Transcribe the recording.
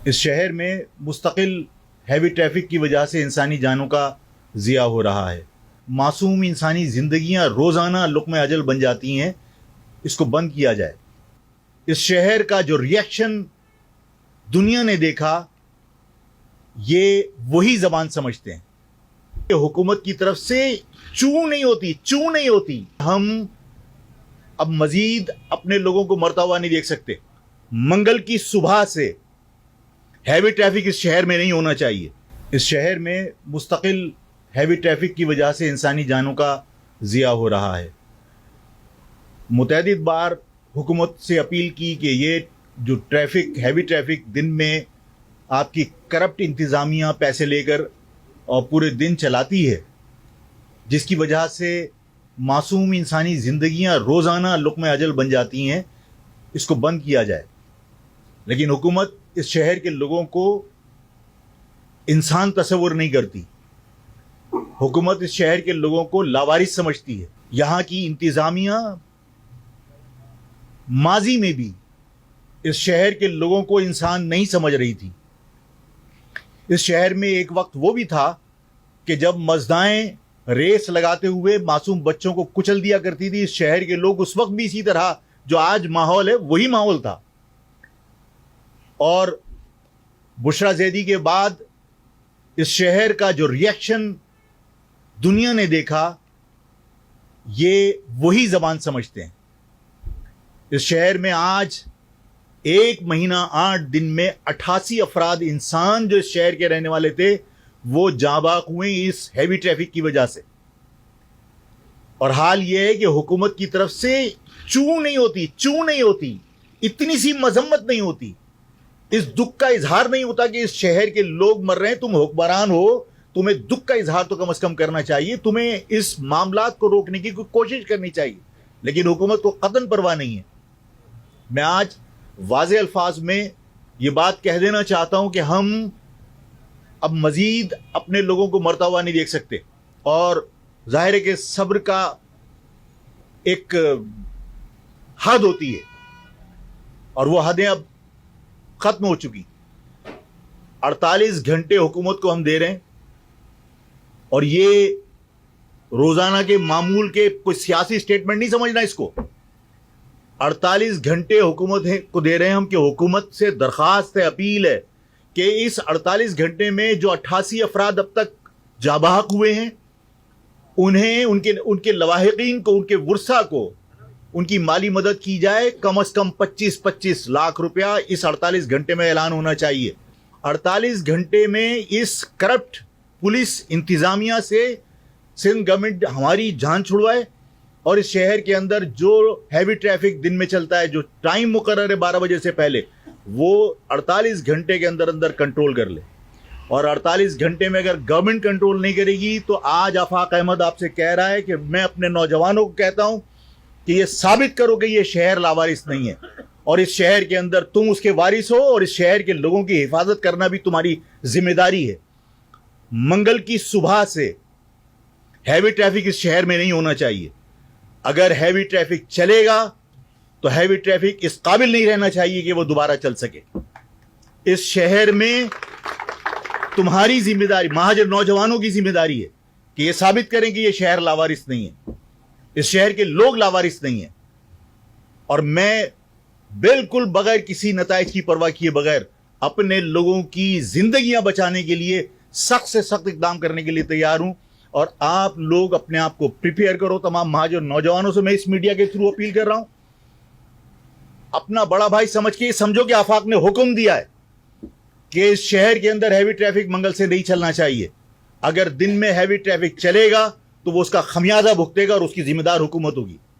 اس شہر میں مستقل ہیوی ٹریفک کی وجہ سے انسانی جانوں کا ضیاع ہو رہا ہے. معصوم انسانی زندگیاں روزانہ لقمہ اجل بن جاتی ہیں. اس کو بند کیا جائے. اس شہر کا جو ریئیکشن دنیا نے دیکھا یہ وہی زبان سمجھتے ہیں. حکومت کی طرف سے چوں نہیں ہوتی. ہم اب مزید اپنے لوگوں کو مرتا ہوا نہیں دیکھ سکتے. منگل کی صبح سے ہیوی ٹریفک اس شہر میں نہیں ہونا چاہیے. اس شہر میں مستقل ہیوی ٹریفک کی وجہ سے انسانی جانوں کا ضیاع ہو رہا ہے. متعدد بار حکومت سے اپیل کی کہ یہ جو ہیوی ٹریفک دن میں آپ کی کرپٹ انتظامیہ پیسے لے کر اور پورے دن چلاتی ہے، جس کی وجہ سے معصوم انسانی زندگیاں روزانہ لقمہ اجل بن جاتی ہیں، اس کو بند کیا جائے. لیکن حکومت اس شہر کے لوگوں کو انسان تصور نہیں کرتی. حکومت اس شہر کے لوگوں کو لاوارث سمجھتی ہے. یہاں کی انتظامیہ ماضی میں بھی اس شہر کے لوگوں کو انسان نہیں سمجھ رہی تھی. اس شہر میں ایک وقت وہ بھی تھا کہ جب مزدائیں ریس لگاتے ہوئے معصوم بچوں کو کچل دیا کرتی تھی. اس شہر کے لوگ اس وقت بھی اسی طرح جو آج ماحول ہے وہی ماحول تھا. اور بشرا زیدی کے بعد اس شہر کا جو ریئیکشن دنیا نے دیکھا یہ وہی زبان سمجھتے ہیں. اس شہر میں آج 1 مہینہ 8 دن میں 88 افراد انسان جو اس شہر کے رہنے والے تھے وہ جاں بحق ہوئے اس ہیوی ٹریفک کی وجہ سے. اور حال یہ ہے کہ حکومت کی طرف سے چوں نہیں ہوتی. اتنی سی مذمت نہیں ہوتی. اس دکھ کا اظہار نہیں ہوتا کہ اس شہر کے لوگ مر رہے ہیں. تم حکمران ہو، تمہیں دکھ کا اظہار تو کم از کم کرنا چاہیے. تمہیں اس معاملات کو روکنے کی کوشش کرنی چاہیے. لیکن حکومت کو قطعاً پرواہ نہیں ہے. میں آج واضح الفاظ میں یہ بات کہہ دینا چاہتا ہوں کہ ہم اب مزید اپنے لوگوں کو مرتا ہوا نہیں دیکھ سکتے. اور ظاہر ہے کہ صبر کا ایک حد ہوتی ہے اور وہ حدیں اب ختم ہو چکی. 48 گھنٹے حکومت کو ہم دے رہے ہیں اور یہ روزانہ کے معمول کے کوئی سیاسی سٹیٹمنٹ نہیں سمجھنا اس کو. 48 گھنٹے حکومت کو دے رہے ہیں ہم کہ حکومت سے درخواست ہے، اپیل ہے کہ اس 48 گھنٹے میں جو 88 افراد اب تک جاں بحق ہوئے ہیں انہیں ان کے لواحقین کو، ان کے ورثاء کو ان کی مالی مدد کی جائے. کم از کم 25 لاکھ روپیہ اس 48 گھنٹے میں اعلان ہونا چاہیے. 48 گھنٹے میں اس کرپٹ پولیس انتظامیہ سے سندھ گورنمنٹ ہماری جان چھڑوائے اور اس شہر کے اندر جو ہیوی ٹریفک دن میں چلتا ہے، جو ٹائم مقرر ہے 12 بجے سے پہلے، وہ 48 گھنٹے کے اندر کنٹرول کر لے. اور 48 گھنٹے میں اگر گورنمنٹ کنٹرول نہیں کرے گی تو آج آفاق احمد آپ سے کہہ رہا ہے کہ میں اپنے نوجوانوں کو کہتا ہوں کہ یہ ثابت کرو کہ یہ شہر لاوارث نہیں ہے اور اس شہر کے اندر تم اس کے وارث ہو اور اس شہر کے لوگوں کی حفاظت کرنا بھی تمہاری ذمہ داری ہے. منگل کی صبح سے ہیوی ٹریفک اس شہر میں نہیں ہونا چاہیے. اگر ہیوی ٹریفک چلے گا تو ہیوی ٹریفک اس قابل نہیں رہنا چاہیے کہ وہ دوبارہ چل سکے. اس شہر میں تمہاری ذمہ داری، مہاجر نوجوانوں کی ذمہ داری ہے کہ یہ ثابت کریں کہ یہ شہر لاوارث نہیں ہے، اس شہر کے لوگ لاوارث نہیں ہیں. اور میں بالکل بغیر کسی نتائج کی پرواہ کیے بغیر اپنے لوگوں کی زندگیاں بچانے کے لیے سخت سے سخت اقدام کرنے کے لیے تیار ہوں. اور آپ لوگ اپنے آپ کو پریپیئر کرو. تمام مہاجر نوجوانوں سے میں اس میڈیا کے تھرو اپیل کر رہا ہوں، اپنا بڑا بھائی سمجھ کے یہ سمجھو کہ آفاق نے حکم دیا ہے کہ اس شہر کے اندر ہیوی ٹریفک منگل سے نہیں چلنا چاہیے. اگر دن میں ہیوی ٹریفک چلے گا تو وہ اس کا خمیازہ بھگتے گا اور اس کی ذمہ دار حکومت ہوگی.